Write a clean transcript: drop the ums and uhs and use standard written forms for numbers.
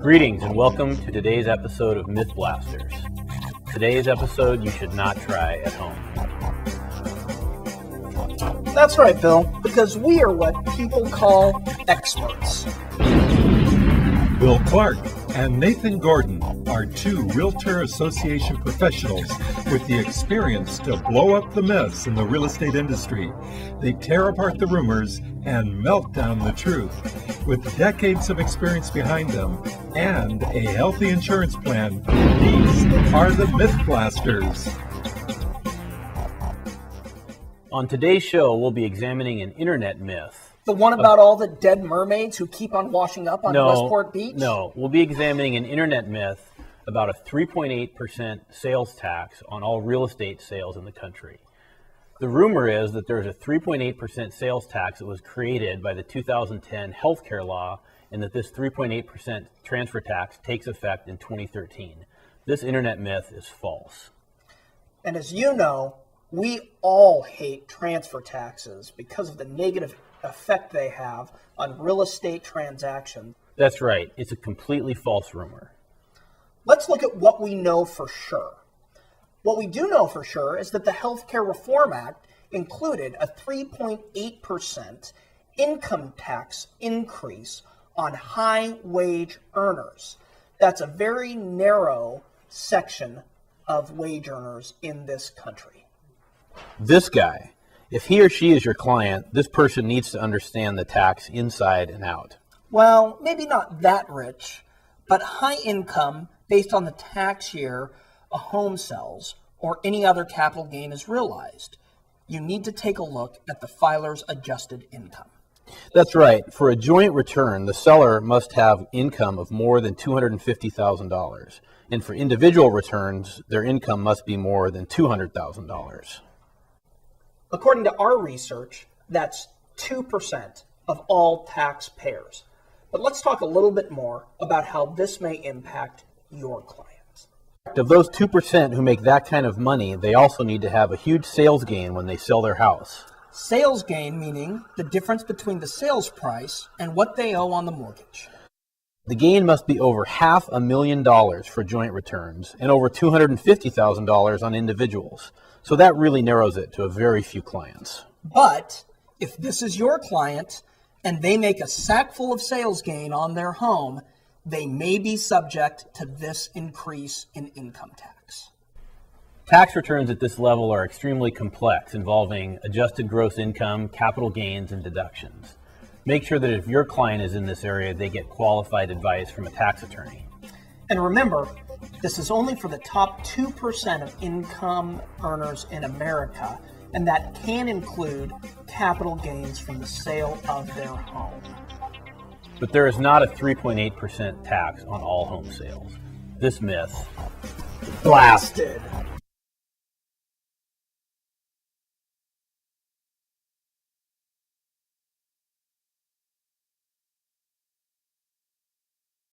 Greetings and welcome to today's episode of Myth Blasters. Today's episode you should not try at home. That's right, Bill, because we are what people call experts. Bill Clark and Nathan Gordon are two Realtor Association professionals with the experience to blow up the myths in the real estate industry. They tear apart the rumors and melt down the truth. With decades of experience behind them and a healthy insurance plan, these are the Myth Blasters. On today's show, we'll be examining an internet myth. The one about all the dead mermaids who keep on washing up on Westport Beach? No, we'll be examining an internet myth about a 3.8% sales tax on all real estate sales in the country. The rumor is that there's a 3.8% sales tax that was created by the 2010 healthcare law, and that this 3.8% transfer tax takes effect in 2013. This internet myth is false. And as you know, we all hate transfer taxes because of the negative effect they have on real estate transactions. That's right. It's a completely false rumor. Let's look at what we know for sure. What we do know for sure is that the Healthcare Reform Act included a 3.8% income tax increase on high-wage earners. That's a very narrow section of wage earners in this country. This guy, if he or she is your client, this person needs to understand the tax inside and out. Well, maybe not that rich, but high income based on the tax year a home sells or any other capital gain is realized. You need to take a look at the filer's adjusted income. That's right. For a joint return, the seller must have income of more than $250,000. And for individual returns, their income must be more than $200,000. According to our research, that's 2% of all taxpayers. But let's talk a little bit more about how this may impact your clients. Of those 2% who make that kind of money, they also need to have a huge sales gain when they sell their house. Sales gain meaning the difference between the sales price and what they owe on the mortgage. The gain must be over $500,000 for joint returns and over $250,000 on individuals. So that really narrows it to a very few clients. But if this is your client and they make a sack full of sales gain on their home, they may be subject to this increase in income tax. Tax returns at this level are extremely complex, involving adjusted gross income, capital gains, and deductions. Make sure that if your client is in this area, they get qualified advice from a tax attorney. And remember, this is only for the top 2% of income earners in America, and that can include capital gains from the sale of their home. But there is not a 3.8% tax on all home sales. This myth, Blasted!